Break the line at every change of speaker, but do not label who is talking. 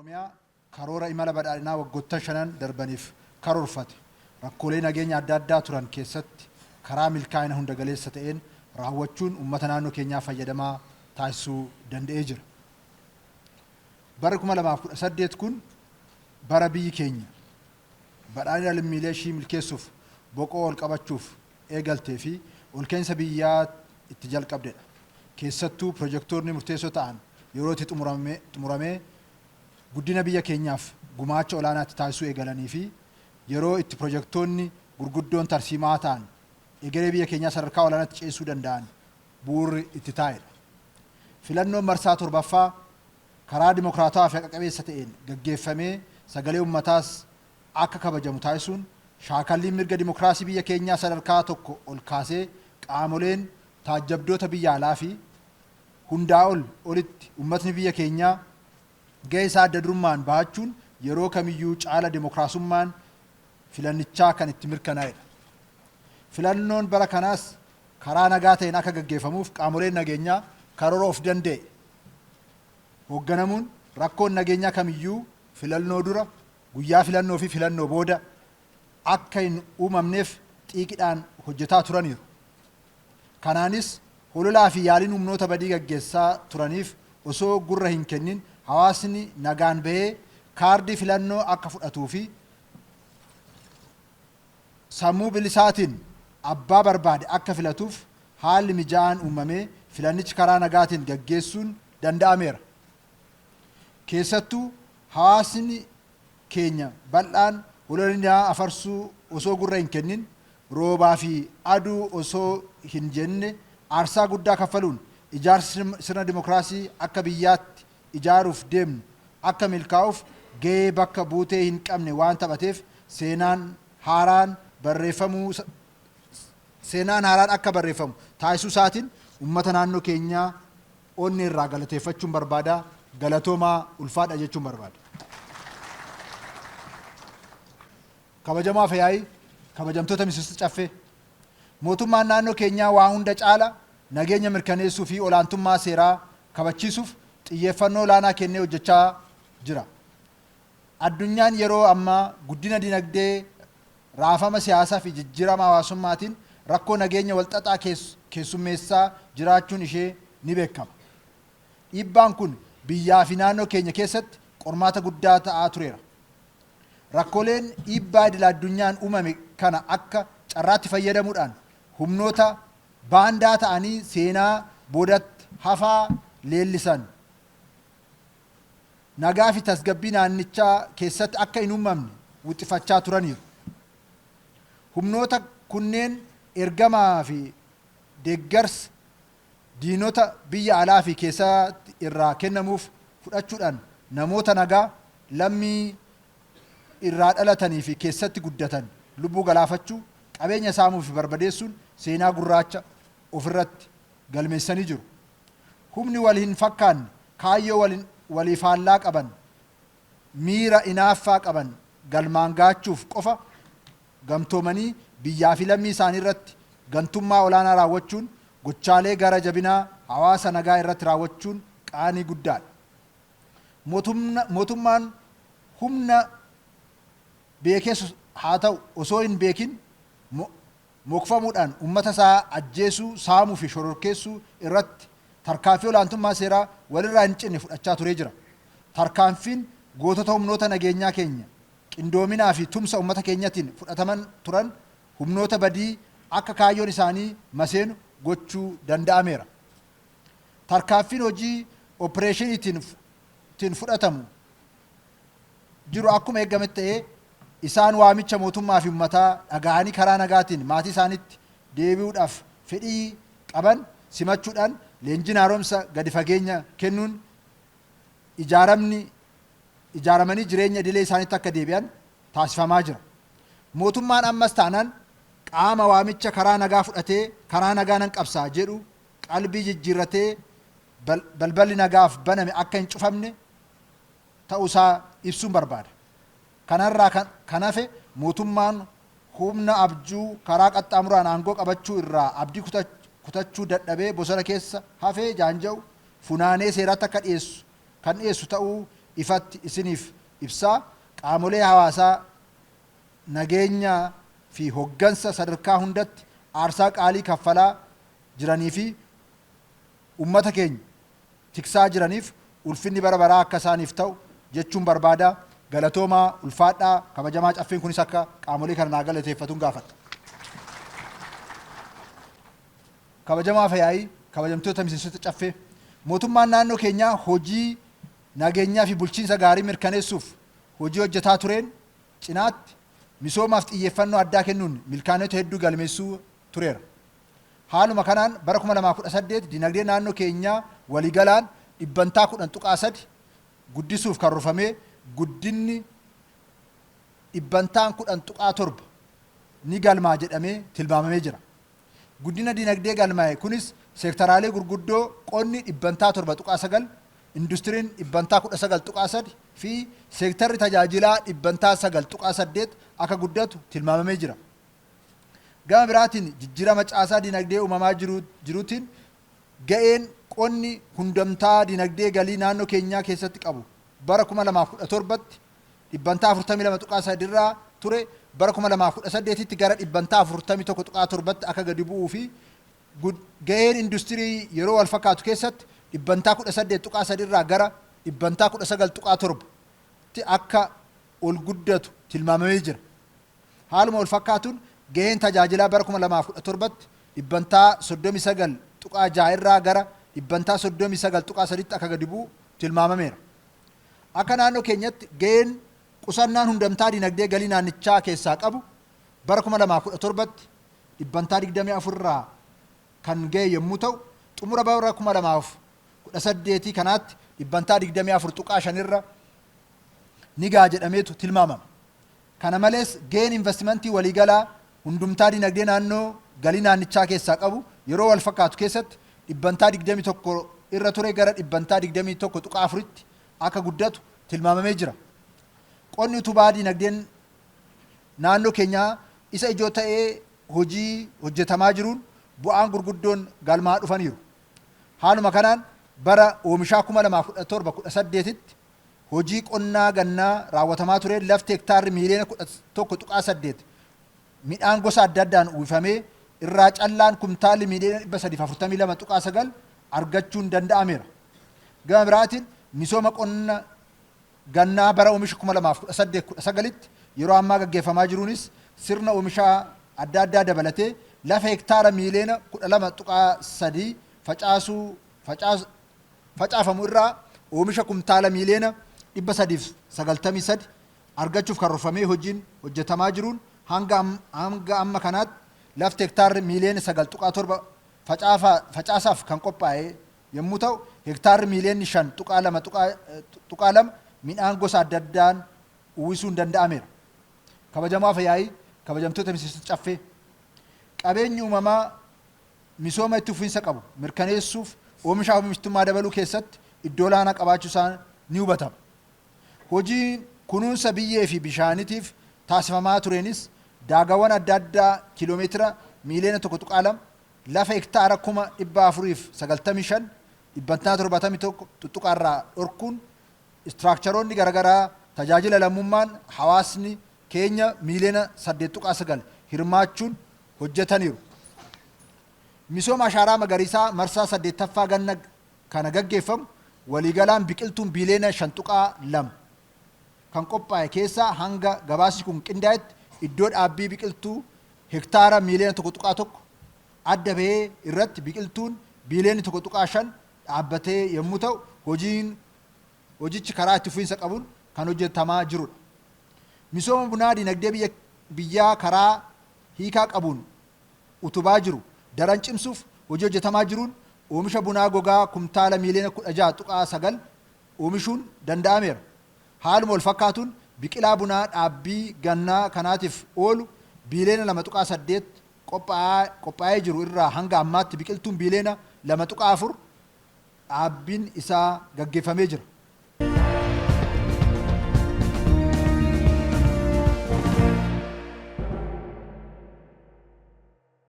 Oromiyaa karoora imala badhaadhinaa waggoottan 5 darbaniif karoorfate rakkoolee nageenya adda addaa turan keessatti karaa milkaa'ina hunda galeessa ta'een raawwachuun uummata naannoo keenyaa fayyadamaa taasisuu danda'ee jira. Bara 2018 kun bara biyyi keenya badhaadhina lammiilee ishii milkeessuuf boqoo ol qabachuuf eegaltee fi olkeensa biyyaa itti jalqabdedha. Keessattuu pirojektoonni murteessoo ta'an yeroo itti xumuramee guddina biyya keenyaaf gumaacha olaanaatti taasisuu eegalanii fi yeroo itti pirojektoonni gurguddoon tarsiimaa ta'an egeree biyya keenyaa sadarkaa olaanaatti ceesuu danda'an bu'uurri itti taa'edha. Filannoon marsaa 7ffaa karaa dimokiraatawaa fi qaqqabeessa ta'een gaggeeffamee sagalee uummataas akka kabajamu taasisuun shaakalliin mirga dimokiraasii biyya keenyaa sadarkaa tokko ol kaasee qaamoleen taajjabdoota biyya alaa fi hundaa olitti uummatni biyya keenyaa gahee isaa adda durummaan bahachuun yeroo kamiyyuu caala dimokiraasummaan filannichaa kan itti mirkanaa'edha. Filannoon bara kanaas karaa nagaa ta'een akka gaggeeffamuuf qaamoleen nageenyaa karoora of danda'e hoogganamuun rakkoon nageenyaa kamiyyuu filannoo dura, guyyaa filannoo fi filannoo booda akka hin uumamneef xiiqiidhaan hojjetaa turaniiru. Kanaanis hololaa fi yaaliin humnoota badii gaggeessaa turaniif osoo gurra hin kennin hawaasni nagaan bahee kaardii filannoo akka fudhatuu fi sammuu bilisaatiin abbaa barbaade akka filatuuf haalli mijaa'aan uumamee filannichi karaa nagaatiin gaggeessuun danda'ameera. Keessattuu hawaasni keenya bal'aan hololinaa afarsuu osoo gurra hin kennin roobaa fi aduu osoo hin jenne aarsaa guddaa kaffaluun ijaarsa sirna dimokiraasii akka biyyaatti ijaaruuf deemnu akka milkaa'uuf gahee bakka buutee hin qabne waan taphateef seenaan haaraan akka barreeffamu taasisuu isaatiin uummata naannoo keenyaa onni irraa galateeffachuun barbaada. Galatoomaa ulfaadha jechuun barbaada. Kabajamaa fayyaa'ii kabajamtoota misirsa caffee mootummaan naannoo keenyaa waa hunda caala nageenya mirkaneessuu fi olaantummaa seeraa kabachiisuuf xiyyeeffannoo olaanaa kennee hojjechaa jira. Addunyaan yeroo ammaa guddina dinagdee, raafama siyaasaa fi jijjiirama hawaasummaatiin rakkoo nageenya walxaxaa keessummeessaa jiraachuun ishee ni beekama. Dhiibbaan kun biyyaa fi naannoo keenya keessatti qormaata guddaa ta'aa tureera. Rakkooleen dhiibbaa idila addunyaan uumame kana akka carraatti fayyadamuudhaan humnoota baandaa ta'anii seenaa boodatti hafaa leellisan nagaa fi tasgabbii naannichaa keessatti akka hin uumamne wixxifachaa turaniiru. Humnoota kunneen ergamaa fi deeggarsa diinota biyya alaa fi keessatti irraa kennamuuf fudhachuudhaan namoota nagaa lammii irraa dhalatanii fi keessatti guddatan lubbuu galaafachuu, qabeenya saamuu fi barbadeessuun seenaa gurraacha ofirratti galmeessanii jiru. Humni wal hin fakkaanne kaayyoo waliif faallaa qaban, miira inaaffaa qaban galmaan gaachuuf qofa gamtoomanii biyyaa fi lammii isaanii irratti gantummaa olaanaa raawwachuun gochaalee gara jabinaa hawaasa nagaa irratti raawwachuun qaanii guddaadha. Mootummaan humna beekees haa ta'u osoo hin beekin mokfamuudhaan uummata isaa ajjeesuu, saamuu fi shororkeessuu irratti tarkaanfii olaantummaa seeraa walirraa hin cinne fudhachaa turee jira. Tarkaanfiin gootota humnoota nageenyaa keenya qindoominaa fi tumsa uummata keenyatiin fudhataman turan humnoota badii akka kaayyoon isaanii maseenu gochuu danda'ameera. Tarkaanfiin hojii opereeshiniitiin fudhatamu jiru akkuma eegametti ta'ee isaan waamicha mootummaa fi uummataa dhaga'anii karaa nagaatiin maatii isaaniitti deebi'uudhaaf fedhii qaban simachuudhaan leenjii haaromsa gadi fageenya kennuun ijaaramanii jireenya idilee isaaniitti akka deebi'an taasifamaa jira. Mootummaan ammas taanaan qaama waamicha karaa nagaa fudhatee karaa nagaa nan qabsaa jedhu qalbii jijjiirratee balballi nagaaf baname akka hin cufamne ta'uusaa ibsuun barbaada. Kanarraa kan hafe mootummaan humna abjuu karaa qaxxaamuraan aangoo qabachuu irraa abdii kutachuu dadhabee bosona keessa hafee jaanja'u funaanee seeratti akka dhiyeessu ta'uu ifatti isiniif ibsaa qaamolee hawaasaa nageenya fi hoggansa sadarkaa hundatti aarsaa qaalii kaffalaa jiranii fi ummata keenya tiksaa jiraniif ulfinni bara baraa akka isaaniif ta'u jechuun barbaada. Galatoomaa ulfaadhaa kabajamaa caffeen kunis akka qaamolee kana naa galateeffatuun gaafadha. Kabajamaa fayyaa'ii kabajamtoota miseensota caffee mootummaan naannoo keenyaa hojii nageenyaa fi bulchiinsa gaarii mirkaneessuuf hojii hojjetaa tureen cinaatti misoomaaf xiyyeeffannoo addaa kennuun milkaanota hedduu galmeessuu tureera. Haaluma kanaan bara 2018 dinagdee naannoo keenyaa waliigalaan 10.3 guddisuuf karoorfamee guddinni 10.7 ni galmaa jedhamee tilmaamamee jira. Guddina dinagdee galmaa'e kunis seektaraalee gurguddoo qonni 7.9, industiriin 19.3 fi seektarri tajaajilaa 9.8 akka guddatu tilmaamamee jira. Gama biraatiin jijjiirama caasaa dinagdee uumamaa jiruutiin ga'een qonni hundamtaa dinagdee galii naannoo keenyaa keessatti qabu bara 2017tti 42.3 irraa ture bara 2018tti gara 441.7tti akka gadi bu'uu fi ga'een industirii yeroo wal fakkaatu keessatti 18.3 irraa gara 19.7tti akka ol guddatu tilmaamamee jira. Haaluma wal fakkaatuun ga'een tajaajilaa bara 2017tti 39.6 irraa gara 39.3tti akka gadi bu'u tilmaamameera. Akka naannoo keenyatti ga'een qusannaan hundamtaa dinagdee galii naannichaa keessaa qabu bara 2017tti 24 irraa kan ga'e yommuu ta'u xumura bara 2018 kanaatti 24.5 irra ni ga'a jedhameetu tilmaamama. Kana malees ga'een investimentii waliigalaa hundumtaa dinagdee naannoo galii naannichaa keessaa qabu yeroo wal fakkaatu keessatti 21 irra ture gara 21.4tti akka guddatu tilmaamamee jira. Qonni utubaa dinagdeen naannoo keenyaa isa ijoo ta'ee hojii hojjetamaa jiruun bu'aan gurguddoon galmaa dhufaniiru. Haaluma kanaan bara oomishaa 2017-18tti hojii qonnaa gannaa raawwatamaa ture lafti hektaarri miiliyoona 1.8 midhaan gosa adda addaan uwwifamee irraa callaan kumtaalli miiliyoona 342.9 argachuun danda'ameera. Gama biraatiin misooma qonna gannaa bara oomisha 2018-19tti yeroo ammaa gaggeeffamaa jiruunis sirna oomishaa adda addaa dabalatee lafa hektaara miiliyoona 12.3 facaafamu irraa oomisha kumtaala miiliyoona 393 argachuuf karoorfamee hojiin hojjetamaa jiruun hanga amma kanaatti lafti hektaarri miiliyoona 9.7 facaasaaf kan qophaa'e yommuu ta'u hektaarri miiliyoonni 5.2 midhaan gosa adda addaan uwwisuun danda'ameera. Kabajamaa fayyaa'ii kabajamtoota miseensota caffee qabeenyi uumamaa misooma itti fufiinsa qabu mirkaneessuuf oomishaa oomishtummaa dabaluu keessatti iddoo olaanaa qabaachuu isaa ni hubatama. Hojiin kunuunsa biyyee fi bishaanitiif taasifamaa tureenis daagawwan adda addaa kiiloomeetira miiliyoona 1.2 lafa hektaara 495 171 irraa dhorkuun istiraakcharoonni garaagaraa tajaajila lammummaan hawaasni keenya miiliyoona 8.9 hirmaachuun hojjetaniiru. Misooma ashaaraa magariisaa marsaa 8ffaa ganna kana gaggeeffamu waliigalaan biqiltuun biliyoona 5.2 kan qophaa'e keessaa hanga gabaasni kun qindaa'etti iddoo dhaabbii biqiltuu hektaara miiliyoona 1.1 adda bahee irratti biqiltuun biliyoona 1.5 dhaabbatee yommuu ta'u hojichi karaa itti fufiinsa qabuun kan hojjetamaa jirudha. Misooma bunaa dinagdee biyyaa karaa hiikaa qabuun utubaa jiru daran cimsuuf hojii hojjetamaa jiruun oomisha bunaa gogaa kumtaala miiliyoona 16.9 oomishuun danda'ameera. Haaluma wal fakkaatuun biqilaa bunaa dhaabbii gannaa kanaatiif oolu biliyoona 2.8 qophaa'ee jiru irraa hanga ammaatti biqiltuun biliyoona 2.4 dhaabbiin isaa gaggeeffamee jira.